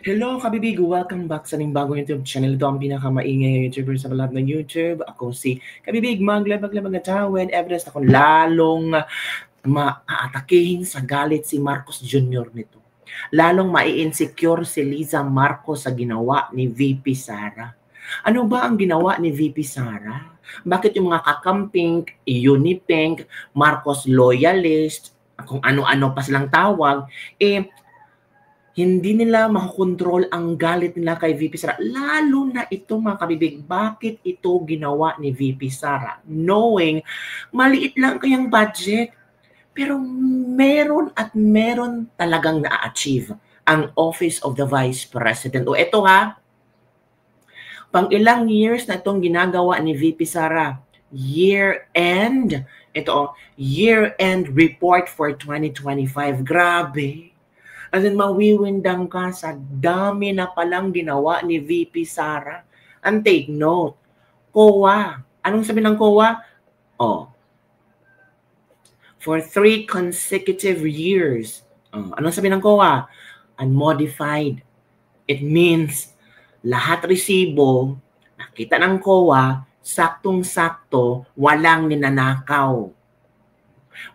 Hello kabibig! Welcome back sa ating bagong YouTube channel. Ito ang pinakamaingay na YouTuber sa lahat ng YouTube. Ako si Kabibig, maglabag-labag na tawid. Evidence ako lalong maaatakihin sa galit si Marcos Jr. nito. Lalong mai-insecure si Liza Marcos sa ginawa ni VP Sara. Ano ba ang ginawa ni VP Sara? Bakit yung mga kakamping, Unipink, Marcos loyalist, kung ano-ano pa silang tawag, hindi nila makakontrol ang galit nila kay VP Sara. Lalo na ito mga kabibig, bakit ito ginawa ni VP Sara? Knowing maliit lang kayang budget, pero meron at meron talagang na-achieve ang Office of the Vice President. O eto ha, pang ilang years na itong ginagawa ni VP Sara. Year-end, ito year-end report for 2025. Grabe. And then mawiwindang ka sa dami na palang ginawa ni VP Sara. And take note, COA. Anong sabi ng COA? For 3 consecutive years. Anong sabi ng COA? Unmodified. It means lahat resibo, nakita ng COA, saktong-sakto, walang ninanakaw.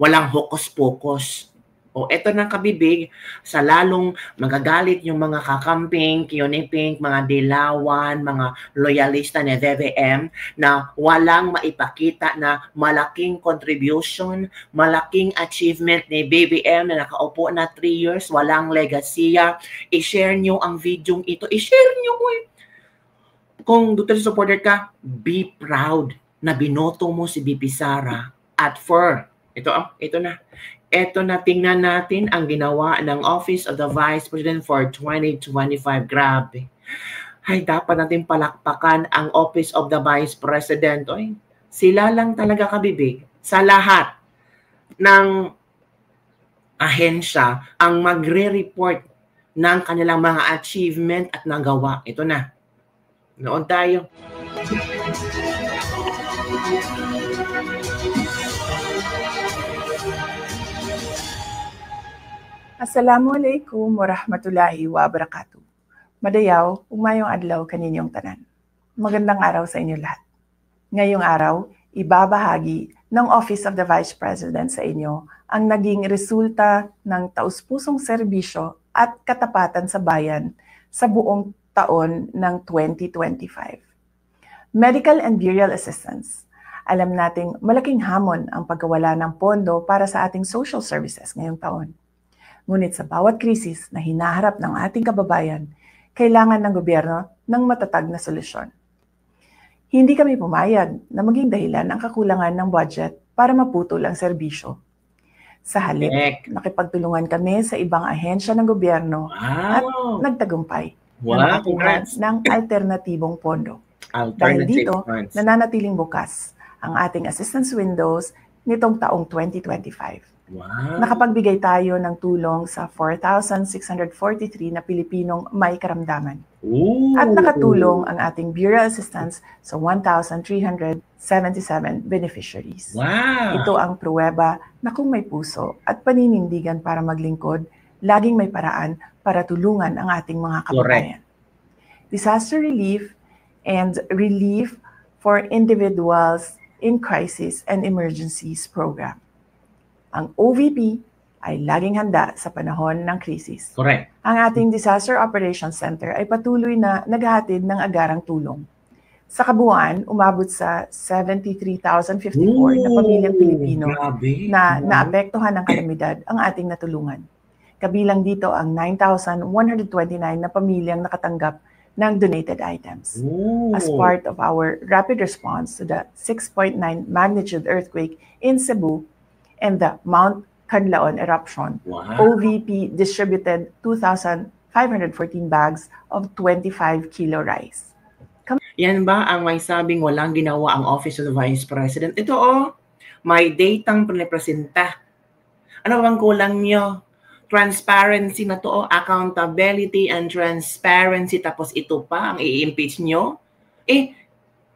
Walang hokus-pokus. O eto na kabibig, sa lalong magagalit yung mga kakamping, Unipink, mga dilawan, mga loyalista ni VVM na walang maipakita na malaking contribution, malaking achievement ni BBM na nakaupo na 3 years, walang legasiya. I-share nyo ang video ito. I-share nyo Kung Duterte supporter ka, be proud na binoto mo si VP Sara at for ito na, tingnan natin ang ginawa ng Office of the Vice President for 2025. Grabe. Ay, dapat natin palakpakan ang Office of the Vice President. Sila lang talaga kabibig sa lahat ng ahensya ang magre-report ng kanilang mga achievement at nagawa. Ito na. Noon tayo. Assalamualaikum warahmatullahi wabarakatuh. Madayaw, ugmayong adlaw kaninyong tanan. Magandang araw sa inyo lahat. Ngayong araw, ibabahagi ng Office of the Vice President sa inyo ang naging resulta ng taus-pusong serbisyo at katapatan sa bayan sa buong taon ng 2025. Medical and burial assistance. Alam nating malaking hamon ang pagkawala ng pondo para sa ating social services ngayong taon. Ngunit sa bawat krisis na hinaharap ng ating kababayan, kailangan ng gobyerno ng matatag na solusyon. Hindi kami pumayag na maging dahilan ang kakulangan ng budget para maputol ang serbisyo. Sa halip, nakipagtulungan kami sa ibang ahensya ng gobyerno at nagtagumpay na makakuha ng alternatibong pondo. Dahil dito, nananatiling bukas ang ating assistance windows nitong taong 2025. Nakapagbigay tayo ng tulong sa 4,643 na Pilipinong may karamdaman. At nakatulong ang ating burial assistance sa 1,377 beneficiaries. Ito ang pruweba na kung may puso at paninindigan para maglingkod, laging may paraan para tulungan ang ating mga kababayan. Disaster relief and relief for individuals in crisis and emergencies program. Ang OVP ay laging handa sa panahon ng krisis. Correct. Ang ating Disaster Operations Center ay patuloy na naghahatid ng agarang tulong. Sa kabuuan, umabot sa 73,054 na pamilyang Pilipino na naapektuhan ng kalamidad ang ating natulungan. Kabilang dito ang 9,129 na pamilyang nakatanggap ng donated items. As part of our rapid response to the 6.9 magnitude earthquake in Cebu, and the Mount Canlaon eruption, OVP distributed 2,514 bags of 25-kilo rice. Yan ba ang may sabing walang ginawa ang Office of the Vice President? Ito may datang pinipresenta. Ano bang kulang nyo? Transparency na to, accountability and transparency, tapos ito pa ang i-impeach nyo?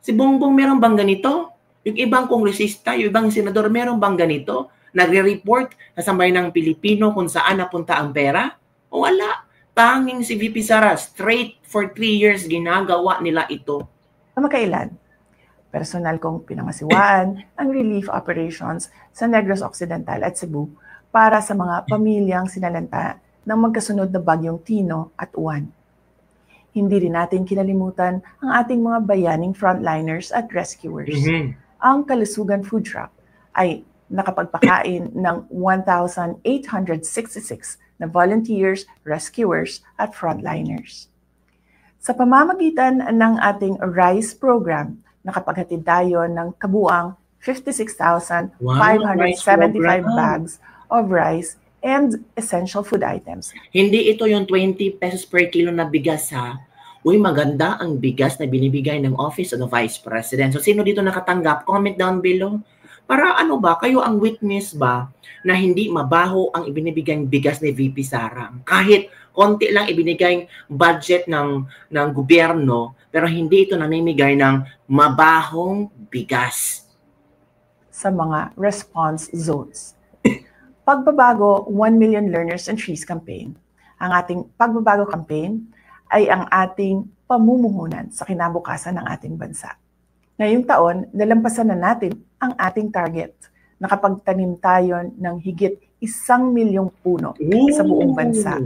Si Bongbong meron bang ganito? Yung ibang kongresista, yung ibang senador, meron bang ganito? Nagre-report sa sambayan ng Pilipino kung saan napunta ang pera? O wala. Tanging si VP Sara, straight for 3 years ginagawa nila ito. Kamakailan, personal kong pinangasiwaan ang relief operations sa Negros Occidental at Cebu para sa mga pamilyang sinalanta ng magkasunod na bagyong Tino at Uwan. Hindi rin natin kinalimutan ang ating mga bayaning frontliners at rescuers. Ang Kalusugan Food Truck ay nakapagpakain ng 1,866 na volunteers, rescuers at frontliners. Sa pamamagitan ng ating RICE program, nakapaghatid tayo ng kabuang 56,575 bags of rice and essential food items. Hindi ito yung 20 pesos per kilo na bigas ha. Uy, maganda ang bigas na binibigay ng Office of the Vice President. So sino dito nakatanggap? Comment down below. Para ano ba, kayo ang witness ba na hindi mabaho ang ibinibigay bigas ni VP Sara? Kahit konti lang ibinigay budget ng gobyerno, pero hindi ito namimigay ng mabahong bigas. Sa mga response zones. Pagbabago 1 Million Learners and Trees campaign. Ang ating pagbabago campaign ay ang ating pamumuhunan sa kinabukasan ng ating bansa. Ngayong taon, nalampasan na natin ang ating target. Nakapagtanim tayo ng higit 1 milyong puno sa buong bansa.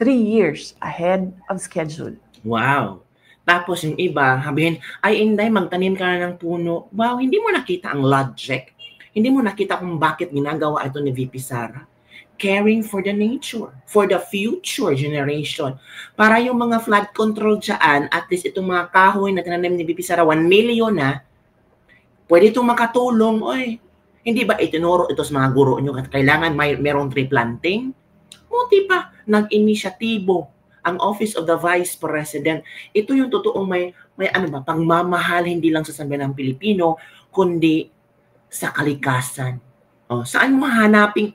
3 years ahead of schedule. Wow! Tapos yung iba, sabihin, ay Inday, magtanim ka na ng puno. Wow, hindi mo nakita ang logic. Hindi mo nakita kung bakit ginagawa ito ni VP Sara. Caring for the nature, for the future generation. Para yung mga flood control dyan, at least itong mga kahoy na tinanim ni VP Sara, 1 million na, pwede itong makatulong. Oy, hindi ba itinuro ito sa mga guro nyo at kailangan merong tree planting? Muti pa, nag-inisyatibo ang Office of the Vice President. Ito yung totoong may ano ba, pangmamahal hindi lang sa sambayan ng Pilipino, kundi sa kalikasan. Oh, saan mo hanaping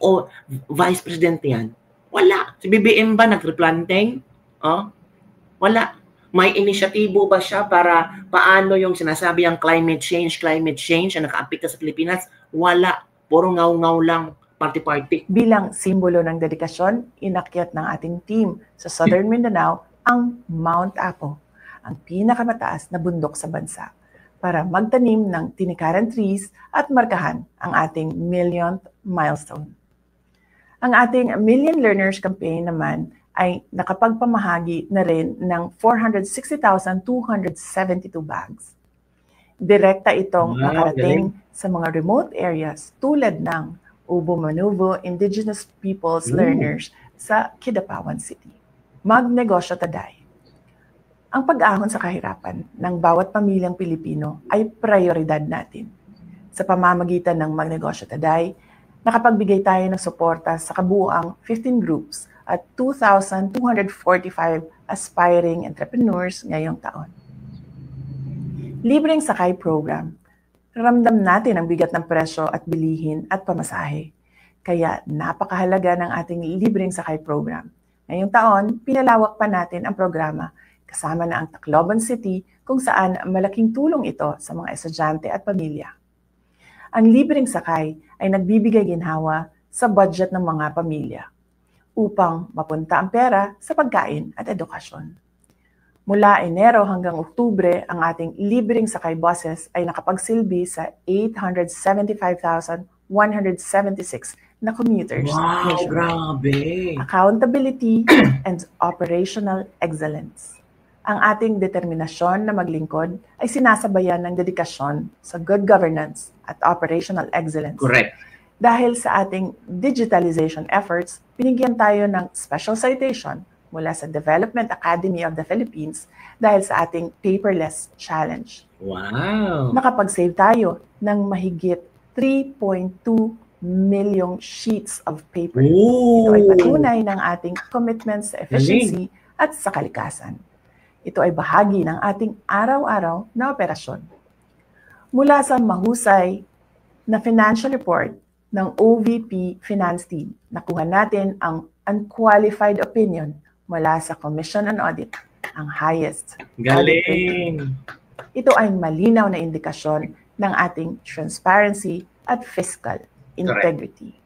Vice President yan? Wala. Si BBM ba nag-replanting? Oh, wala. May inisyatibo ba siya para paano yung sinasabi ang climate change ang nakaapekto sa Pilipinas? Wala. Puro ngaw-ngaw lang. Party-party. Bilang simbolo ng dedikasyon, inakyat ng ating team sa Southern Mindanao ang Mount Apo, ang pinakamataas na bundok sa bansa, para magtanim ng tinikaran trees at markahan ang ating millionth milestone. Ang ating Million Learners campaign naman ay nakapagpamahagi na rin ng 460,272 bags. Direkta itong nakarating sa mga remote areas tulad ng Ubo-Manuvo Indigenous Peoples Learners sa Kidapawan City. Magnegosyo taday. Ang pag-ahon sa kahirapan ng bawat pamilyang Pilipino ay prioridad natin. Sa pamamagitan ng Magnegosyo Taday, nakapagbigay tayo ng suporta sa kabuuang 15 groups at 2,245 aspiring entrepreneurs ngayong taon. Libreng Sakay Program. Ramdam natin ang bigat ng presyo at bilihin at pamasahe. Kaya napakahalaga ng ating Libreng Sakay Program. Ngayong taon, pinalawak pa natin ang programa kasama na ang Tacloban City kung saan malaking tulong ito sa mga estudyante at pamilya. Ang libreng sakay ay nagbibigay ginhawa sa budget ng mga pamilya upang mapunta ang pera sa pagkain at edukasyon. Mula Enero hanggang Oktubre, ang ating libreng sakay buses ay nakapagsilbi sa 875,176 na commuters. Wow, grabe! Accountability and operational excellence. Ang ating determinasyon na maglingkod ay sinasabayan ng dedikasyon sa good governance at operational excellence. Correct. Dahil sa ating digitalization efforts, binigyan tayo ng special citation mula sa Development Academy of the Philippines dahil sa ating paperless challenge. Wow! Nakapag-save tayo ng mahigit 3.2 milyong sheets of paper. Ooh. Ito ay patunay ng ating commitment sa efficiency at sa kalikasan. Ito ay bahagi ng ating araw-araw na operasyon. Mula sa mahusay na financial report ng OVP Finance Team, nakuha natin ang unqualified opinion mula sa Commission on Audit, ang highest audit rating. Ito ay malinaw na indikasyon ng ating transparency at fiscal integrity.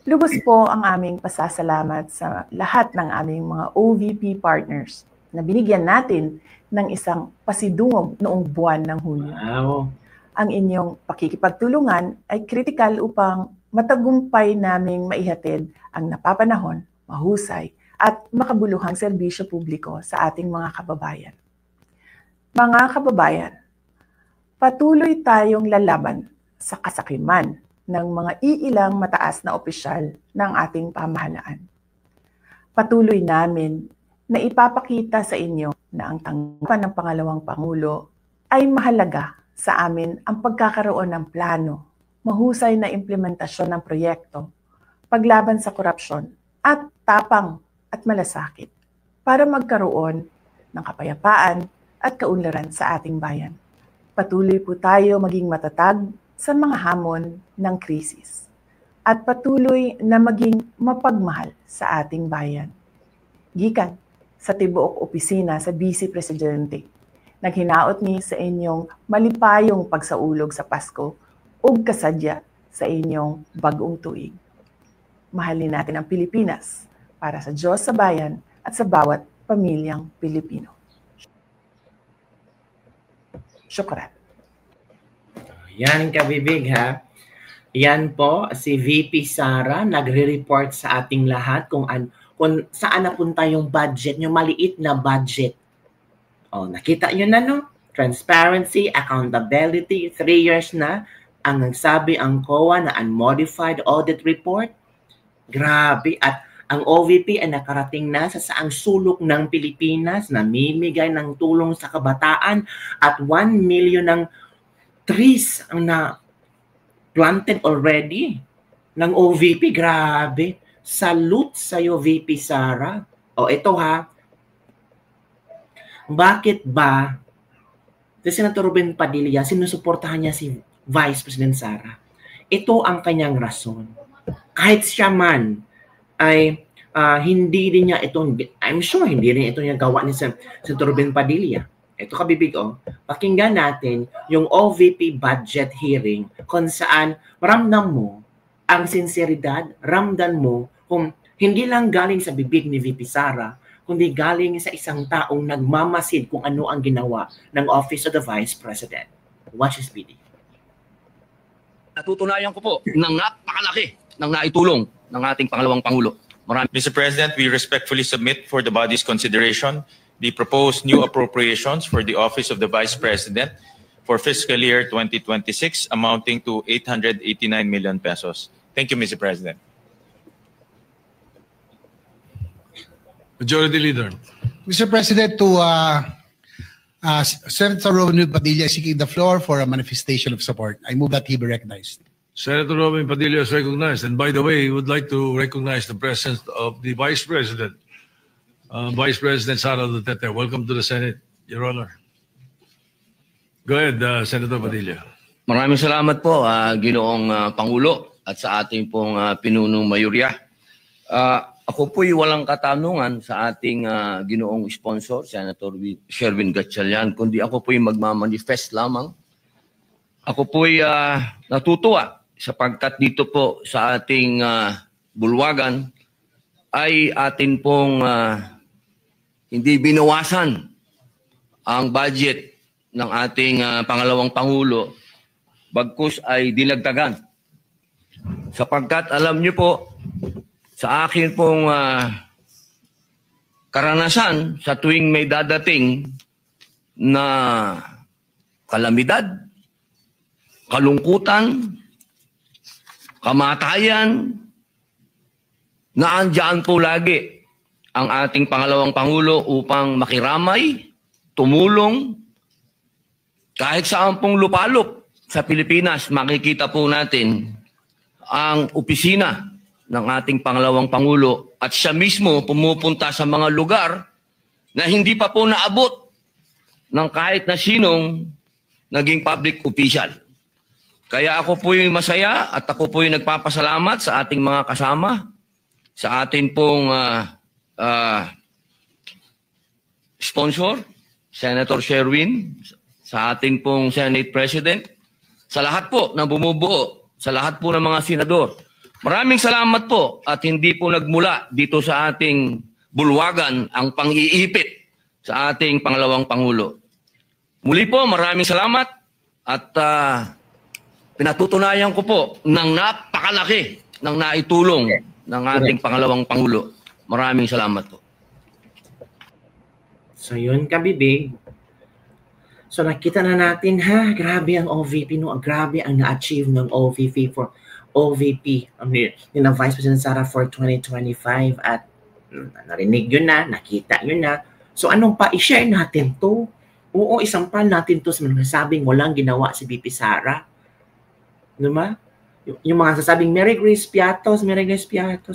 Lubos po ang aming pasasalamat sa lahat ng aming mga OVP partners na binigyan natin ng isang pasidungog noong buwan ng Hulyo. Wow. Ang inyong pakikipagtulungan ay kritikal upang matagumpay naming maihatid ang napapanahon, mahusay at makabuluhang serbisyo publiko sa ating mga kababayan. Mga kababayan, patuloy tayong lalaban sa kasakiman ng mga iilang mataas na opisyal ng ating pamahalaan. Patuloy namin na ipapakita sa inyo na ang tanggapan ng pangalawang Pangulo ay mahalaga sa amin ang pagkakaroon ng plano, mahusay na implementasyon ng proyekto, paglaban sa korupsyon at tapang at malasakit para magkaroon ng kapayapaan at kaunlaran sa ating bayan. Patuloy po tayo maging matatag sa mga hamon ng krisis at patuloy na maging mapagmahal sa ating bayan. Gikan sa tibuok opisina sa Vice Presidente, naghinaot ni sa inyong malipayong pagsaulog sa Pasko ug kasadya sa inyong bagong tuig. Mahalin natin ang Pilipinas para sa Diyos sa bayan at sa bawat pamilyang Pilipino. Syukran. Yan, kabibig ha. Yan po, si VP Sara nagre-report sa ating lahat kung saan napunta yung budget, yung maliit na budget. O, nakita nyo na, no? Transparency, accountability, 3 years na ang nagsabi ang COA na unmodified audit report. Grabe. At ang OVP ay nakarating na sa saang sulok ng Pilipinas, namimigay ng tulong sa kabataan at 1 million ng trees ang na planted already ng OVP. Grabe. Salute sa'yo, VP Sara. O, ito ha. Bakit ba si Senator Ruben Padilla, sinusuportahan niya si Vice President Sara? Ito ang kanyang rason. Kahit siya man ay hindi rin niya itong, I'm sure hindi rin ito yung gawa ni Senator Ruben Padilla. Ito kabibig, pakinggan natin yung OVP budget hearing kung saan ramdam mo ang sinseridad, ramdam mo kung hindi lang galing sa bibig ni VP Sara, kundi galing sa isang taong nagmamasid kung ano ang ginawa ng Office of the Vice President. Watch this video. Natutunayan ko po ng napakalaki ng naitulong ng ating pangalawang Pangulo. Mr. President, we respectfully submit for the body's consideration the proposed new appropriations for the Office of the Vice President for fiscal year 2026 amounting to 889 million pesos. Thank you, Mr. President. Majority Leader. Mr. President, to Senator Robin Padilla is seeking the floor for a manifestation of support. I move that he be recognized. Senator Robin Padilla is recognized. And by the way, we would like to recognize the presence of the Vice President, Vice President Sara Duterte. Welcome to the Senate, Your Honor. Go ahead, Senator Padilla. Maraming salamat po, Ginoong Pangulo at sa ating pong pinunong mayurya. Ako po'y walang katanungan sa ating ginoong sponsor, Senator Sherwin Gatchalian, kundi ako po'y magmamanifest lamang. Ako po'y natutuwa sapagkat dito po sa ating bulwagan ay atin pong hindi binawasan ang budget ng ating pangalawang Pangulo, bagkus ay dinagdagan. Sapagkat alam niyo po, sa akin pong karanasan sa tuwing may dadating na kalamidad, kalungkutan, kamatayan, naandyan po lagi ang ating pangalawang Pangulo upang makiramay, tumulong, kahit saan pong lupalop sa Pilipinas, makikita po natin ang opisina ng ating pangalawang Pangulo at siya mismo pumupunta sa mga lugar na hindi pa po naabot ng kahit na sinong naging public official. Kaya ako po yung masaya at ako po yung nagpapasalamat sa ating mga kasama, sa ating pong sponsor, Senator Sherwin, sa ating pong Senate President, sa lahat po na bumubuo, sa lahat po ng mga senador. Maraming salamat po at hindi po nagmula dito sa ating bulwagan ang pang-iipit sa ating pangalawang Pangulo. Muli po, maraming salamat at pinatutunayan ko po ng napakalaki ng naitulong ng ating pangalawang Pangulo. Maraming salamat po. So yun, kabibig. So nakita na natin ha, grabe ang OVP, no? Grabe ang na-achieve ng OVP ni na Vice President Sara for 2025 at narinig yun na, nakita yun na. So anong pa, i-share natin to? Oo, isampal natin to sa mga sabing walang ginawa si VP Sara. Diba? Yung mga sasabing Merry Grace Piatos,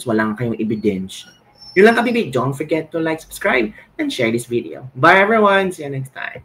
walang kayong ebidensya. Yun lang kabibig. Don't forget to like, subscribe, and share this video. Bye everyone. See you next time.